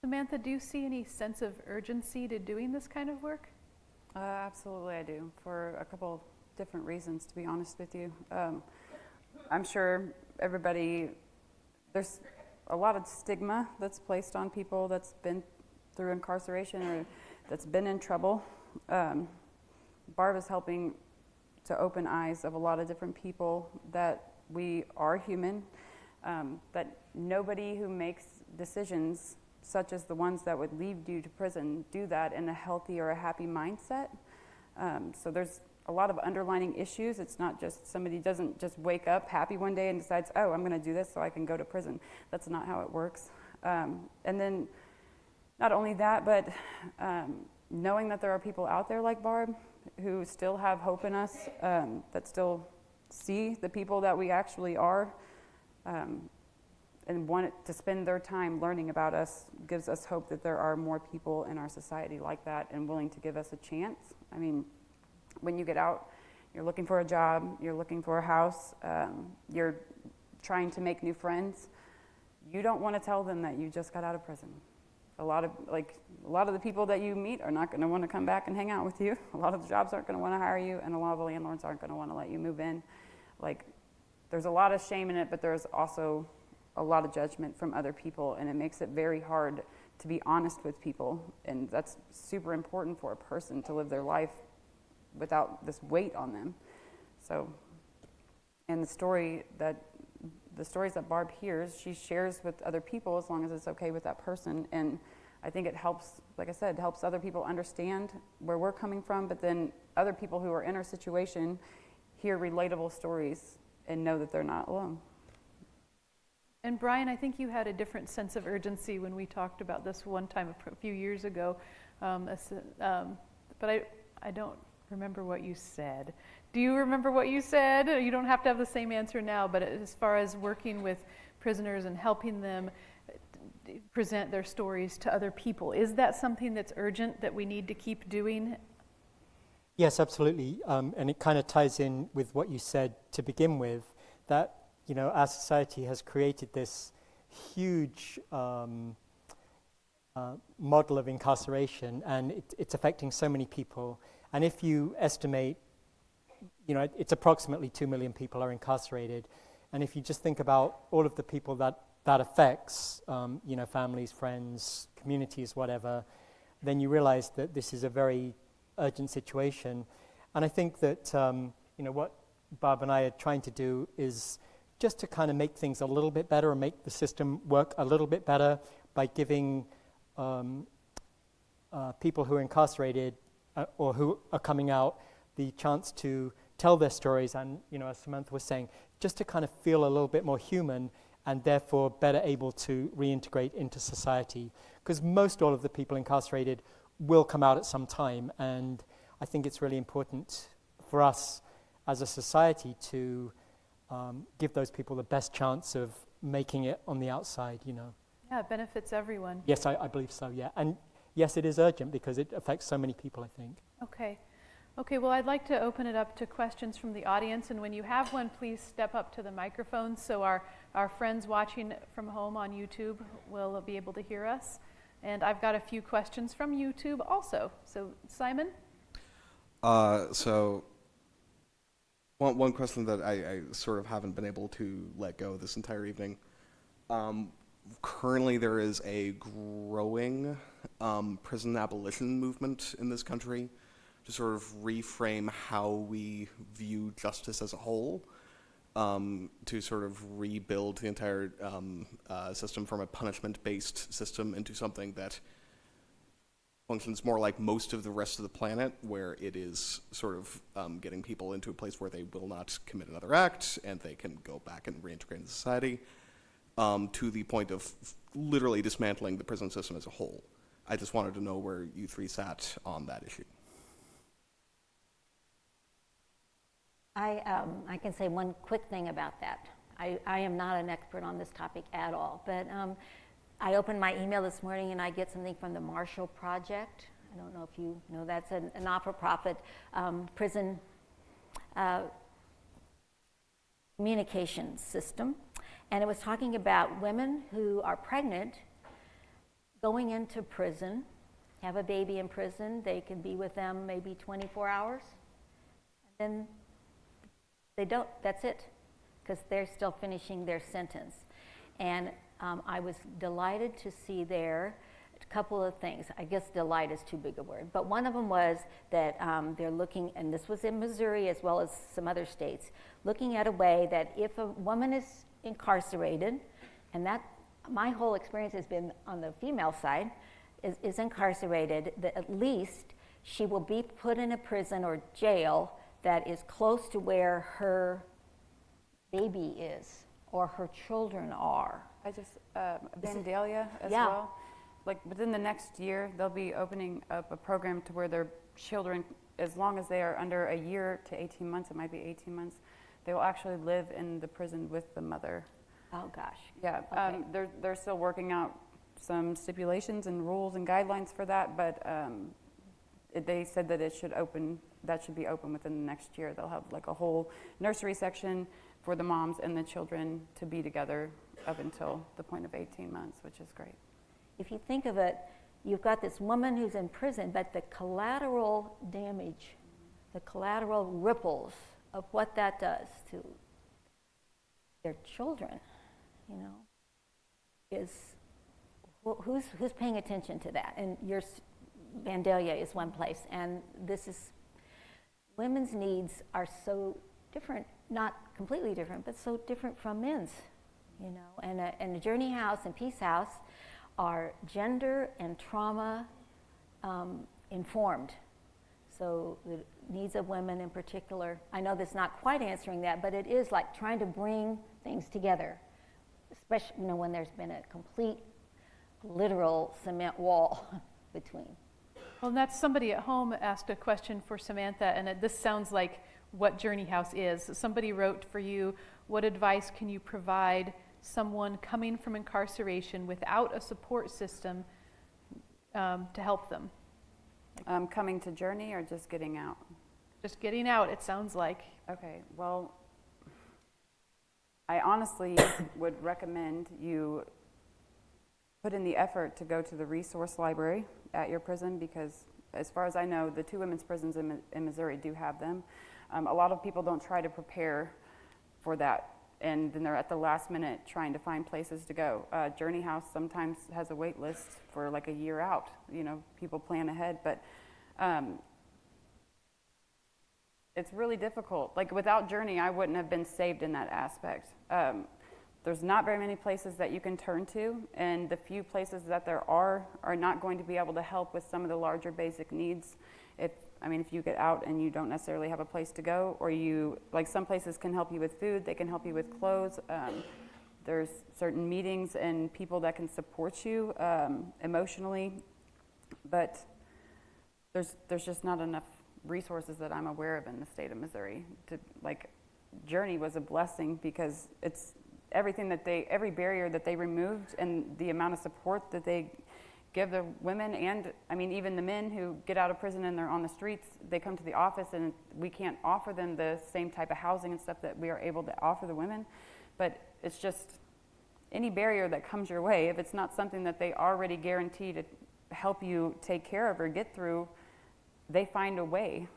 Samantha, do you see any sense of urgency to doing this kind of work? Absolutely, I do, for a couple different reasons, to be honest with you. I'm sure everybody, there's a lot of stigma that's placed on people that's been through incarceration or that's been in trouble. Barb is helping to open eyes of a lot of different people that we are human, that nobody who makes decisions such as the ones that would lead you to prison do that in a healthy or a happy mindset. So there's a lot of underlining issues. It's not just somebody doesn't just wake up happy one day and decides, oh, I'm going to do this so I can go to prison. That's not how it works. And then not only that, but knowing that there are people out there like Barb who still have hope in us, that still see the people that we actually are, and want to spend their time learning about us, gives us hope that there are more people in our society like that and willing to give us a chance. I mean, when you get out, you're looking for a job, you're looking for a house, you're trying to make new friends. You don't want to tell them that you just got out of prison. A lot of the people that you meet are not going to want to come back and hang out with you. A lot of the jobs aren't going to want to hire you, and a lot of the landlords aren't going to want to let you move in. There's a lot of shame in it, but there's also a lot of judgment from other people, and it makes it very hard to be honest with people. And that's super important for a person to live their life without this weight on them. So, and the stories that Barb hears, she shares with other people as long as it's okay with that person. And I think it helps, like I said, helps other people understand where we're coming from, but then other people who are in our situation hear relatable stories and know that they're not alone. And Brian, I think you had a different sense of urgency when we talked about this one time a few years ago, but I don't remember what you said. Do you remember what you said? You don't have to have the same answer now, but as far as working with prisoners and helping them present their stories to other people, is that something that's urgent that we need to keep doing? Yes, absolutely. And it kind of ties in with what you said to begin with, that our society has created this huge model of incarceration, and it's affecting so many people. And if you estimate, it's approximately 2 million people are incarcerated. And if you just think about all of the people that affects, families, friends, communities, whatever, then you realize that this is a very urgent situation. And I think that, what Barb and I are trying to do is just to kind of make things a little bit better and make the system work a little bit better by giving people who are incarcerated or who are coming out the chance to tell their stories and, as Samantha was saying, just to kind of feel a little bit more human and therefore better able to reintegrate into society. Because most all of the people incarcerated will come out at some time, and I think it's really important for us as a society to give those people the best chance of making it on the outside, Yeah, it benefits everyone. Yes, I believe so, yeah. And yes, it is urgent because it affects so many people, I think. Okay, well, I'd like to open it up to questions from the audience, and when you have one, please step up to the microphone so our friends watching from home on YouTube will be able to hear us. And I've got a few questions from YouTube also. So, Simon? One question that I sort of haven't been able to let go this entire evening. Currently, there is a growing prison abolition movement in this country to sort of reframe how we view justice as a whole, to sort of rebuild the entire system from a punishment-based system into something that functions more like most of the rest of the planet, where it is sort of getting people into a place where they will not commit another act and they can go back and reintegrate into society, to the point of literally dismantling the prison system as a whole. I just wanted to know where you three sat on that issue. I can say one quick thing about that. I am not an expert on this topic at all, but I opened my email this morning and I get something from the Marshall Project. I don't know if you know, that's a not-for-profit prison communication system. And it was talking about women who are pregnant going into prison, have a baby in prison. They can be with them maybe 24 hours. And then they don't, that's it, because they're still finishing their sentence. And I was delighted to see there a couple of things. I guess delight is too big a word, but one of them was that they're looking, and this was in Missouri as well as some other states, looking at a way that if a woman is incarcerated, and that my whole experience has been on the female side, is incarcerated, that at least she will be put in a prison or jail that is close to where her baby is or her children are. I just, Vandalia as Yeah. well. Like within the next year, they'll be opening up a program to where their children, as long as they are under a year to 18 months, it might be 18 months, they will actually live in the prison with the mother. Oh gosh. Yeah, Okay. they're still working out some stipulations and rules and guidelines for that, but they said that that should be open within the next year. They'll have like a whole nursery section for the moms and the children to be together up until the point of 18 months, which is great. If you think of it, you've got this woman who's in prison, but the collateral damage, the collateral ripples of what that does to their children, you know, is who's paying attention to that? And Vandalia is one place, and this is women's needs are so different, not completely different, but so different from men's, you know. And a Journey House and Peace House are gender and trauma informed. So the needs of women in particular, I know that's not quite answering that, but it is like trying to bring things together, especially, you know, when there's been a complete literal cement wall between. Well, and that's somebody at home asked a question for Samantha, and this sounds like what Journey House is. Somebody wrote for you, what advice can you provide someone coming from incarceration without a support system to help them? Coming to Journey or just getting out? Just getting out, it sounds like. Okay, well, I honestly would recommend you put in the effort to go to the resource library at your prison, because as far as I know, the 2 women's prisons in Missouri do have them. A lot of people don't try to prepare for that, and then they're at the last minute trying to find places to go. Journey House sometimes has a wait list for like a year out. You know, people plan ahead, but it's really difficult. Like without Journey, I wouldn't have been saved in that aspect. There's not very many places that you can turn to, and the few places that there are not going to be able to help with some of the larger basic needs. If you get out and you don't necessarily have a place to go, or like some places can help you with food, they can help you with clothes. There's certain meetings and people that can support you emotionally, but there's just not enough resources that I'm aware of in the state of Missouri. Journey was a blessing because it's every barrier that they removed, and the amount of support that they give the women, and even the men who get out of prison and they're on the streets, they come to the office and we can't offer them the same type of housing and stuff that we are able to offer the women. But it's just any barrier that comes your way, if it's not something that they already guarantee to help you take care of or get through, they find a way,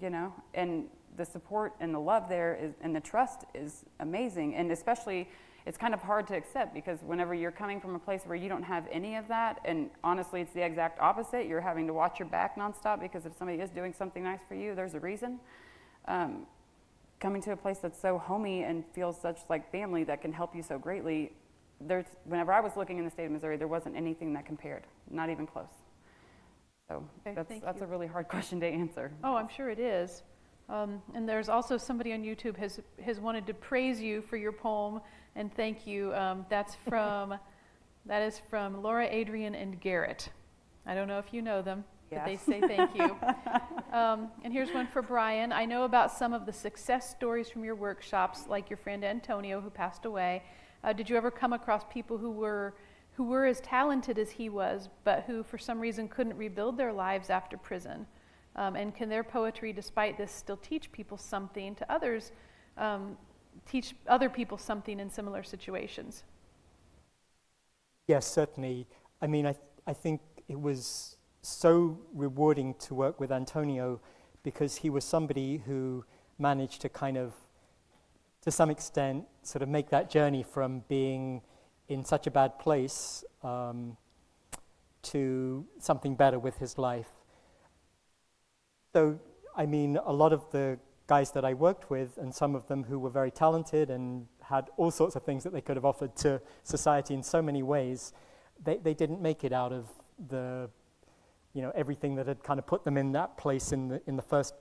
you know. And the support and the love there and the trust is amazing. And especially, it's kind of hard to accept, because whenever you're coming from a place where you don't have any of that, and honestly it's the exact opposite, you're having to watch your back nonstop, because if somebody is doing something nice for you, there's a reason. Coming to a place that's so homey and feels such like family that can help you so greatly, whenever I was looking in the state of Missouri, there wasn't anything that compared, not even close. So Okay, that's a really hard question to answer. Oh, I'm sure it is. And there's also somebody on YouTube has wanted to praise you for your poem and thank you. That is from Laura, Adrian, and Garrett. I don't know if you know them, but they say thank you. And here's one for Brian. I know about some of the success stories from your workshops, like your friend Antonio, who passed away. Did you ever come across people who were as talented as he was, but who for some reason couldn't rebuild their lives after prison? And can their poetry, despite this, still teach people something to others, teach other people something in similar situations? Yes, certainly. I think it was so rewarding to work with Antonio, because he was somebody who managed to kind of, to some extent, sort of make that journey from being in such a bad place to something better with his life. So, I mean, a lot of the guys that I worked with, and some of them who were very talented and had all sorts of things that they could have offered to society in so many ways, they didn't make it out of the, everything that had kind of put them in that place in the first,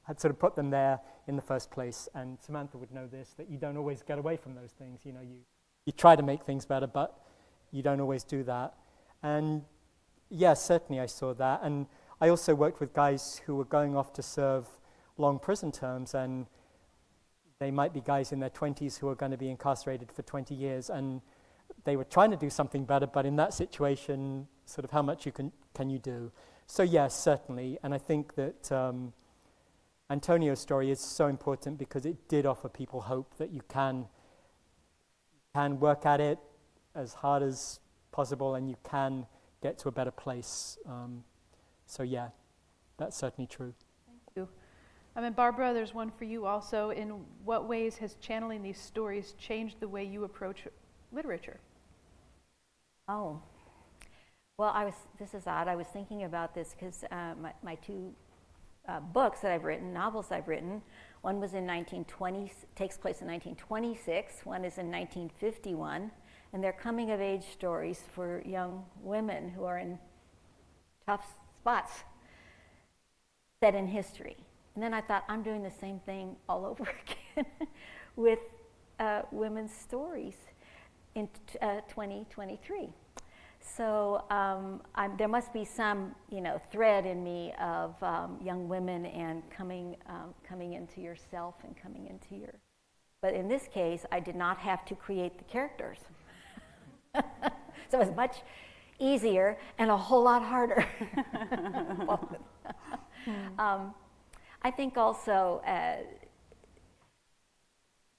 had sort of put them there in the first place. And Samantha would know this, that you don't always get away from those things. You try to make things better, but you don't always do that. And yes, certainly I saw that. And I also worked with guys who were going off to serve long prison terms, and they might be guys in their 20s who are going to be incarcerated for 20 years, and they were trying to do something better, but in that situation, sort of how much can you do? So yes, certainly, and I think that Antonio's story is so important because it did offer people hope that you can work at it as hard as possible, and you can get to a better place. So yeah, that's certainly true. Thank you. And Barbara, there's one for you also. In what ways has channeling these stories changed the way you approach literature? Oh, well, this is odd. I was thinking about this because my two books that I've written, novels I've written, one was in 1920, takes place in 1926, one is in 1951, and they're coming-of-age stories for young women who are in tough spots set in history. And then I thought, I'm doing the same thing all over again with women's stories in 2023. So there must be some, thread in me of young women and coming into yourself and coming into your. But in this case, I did not have to create the characters, so it was much easier and a whole lot harder. I think also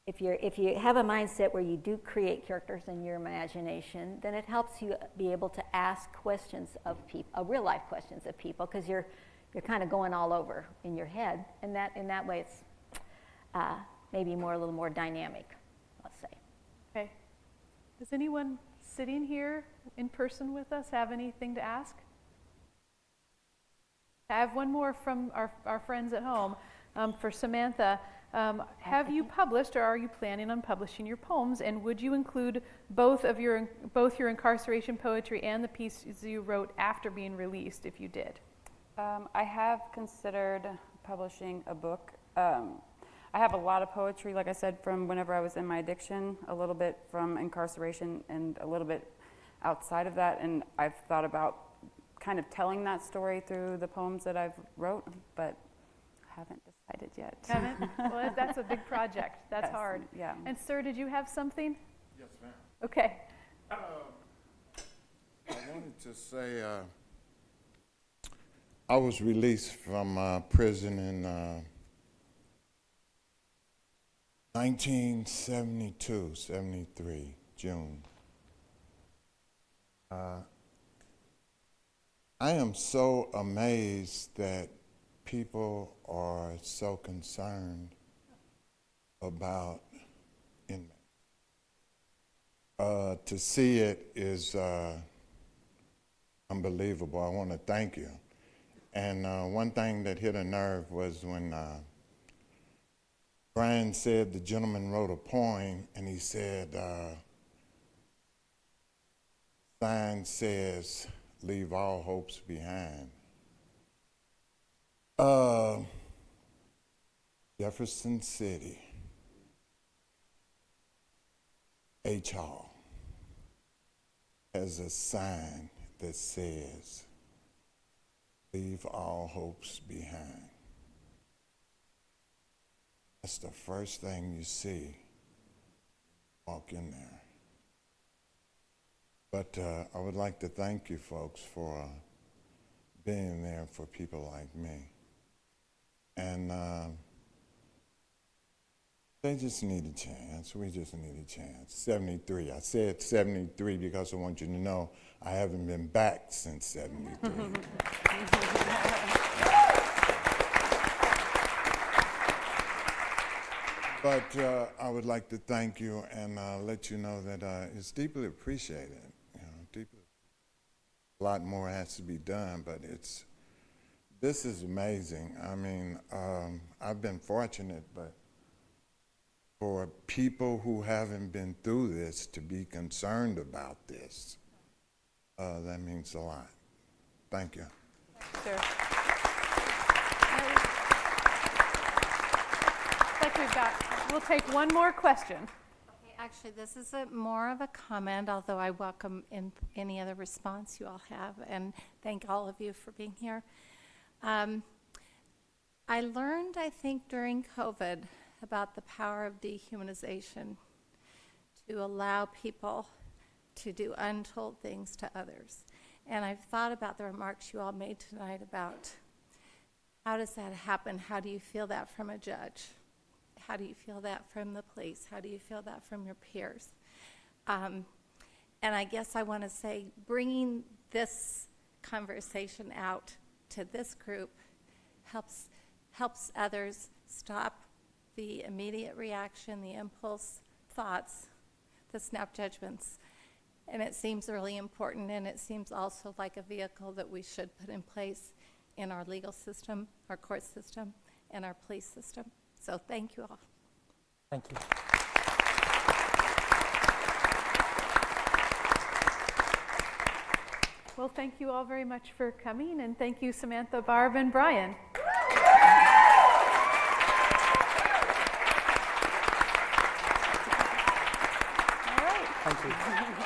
if you have a mindset where you do create characters in your imagination, then it helps you be able to ask questions of people, real life questions of people, because you're kind of going all over in your head, and that in that way it's maybe a little more dynamic, let's say. Okay. Does anyone sitting here in person with us have anything to ask? I have one more from our friends at home. For Samantha, have you published, or are you planning on publishing your poems? And would you include both your incarceration poetry and the pieces you wrote after being released, if you did? I have considered publishing a book. I have a lot of poetry, like I said, from whenever I was in my addiction, a little bit from incarceration, and a little bit outside of that. And I've thought about kind of telling that story through the poems that I've wrote, but haven't decided yet. Haven't? Well, that's a big project. That's yes, hard. Yeah. And sir, did you have something? Yes, ma'am. Okay. I wanted to say I was released from prison in 1972, 73, June. I am so amazed that people are so concerned about inmates. To see it is unbelievable. I want to thank you. And one thing that hit a nerve was when Brian said the gentleman wrote a poem, and he said, sign says, leave all hopes behind. Jefferson City, H Hall, has a sign that says, leave all hopes behind. That's the first thing you see, walk in there. But I would like to thank you folks for being there for people like me. And they just need a chance. We just need a chance. 73. I said 73 because I want you to know I haven't been back since 73. But I would like to thank you and let you know that it's deeply appreciated. You know, deeply. A lot more has to be done, but this is amazing. I mean, I've been fortunate, but for people who haven't been through this to be concerned about this, that means a lot. Thank you. Sure. We'll take one more question. Okay, actually, this is more of a comment, although I welcome any other response you all have, and thank all of you for being here. I learned, I think, during COVID about the power of dehumanization to allow people to do untold things to others. And I've thought about the remarks you all made tonight about how does that happen? How do you feel that from a judge? How do you feel that from the police? How do you feel that from your peers? And I guess I want to say bringing this conversation out to this group helps others stop the immediate reaction, the impulse thoughts, the snap judgments. And it seems really important, and it seems also like a vehicle that we should put in place in our legal system, our court system, and our police system. So thank you all. Thank you. Well, thank you all very much for coming, and thank you, Samantha, Barb, and Brian. All right. Thank you.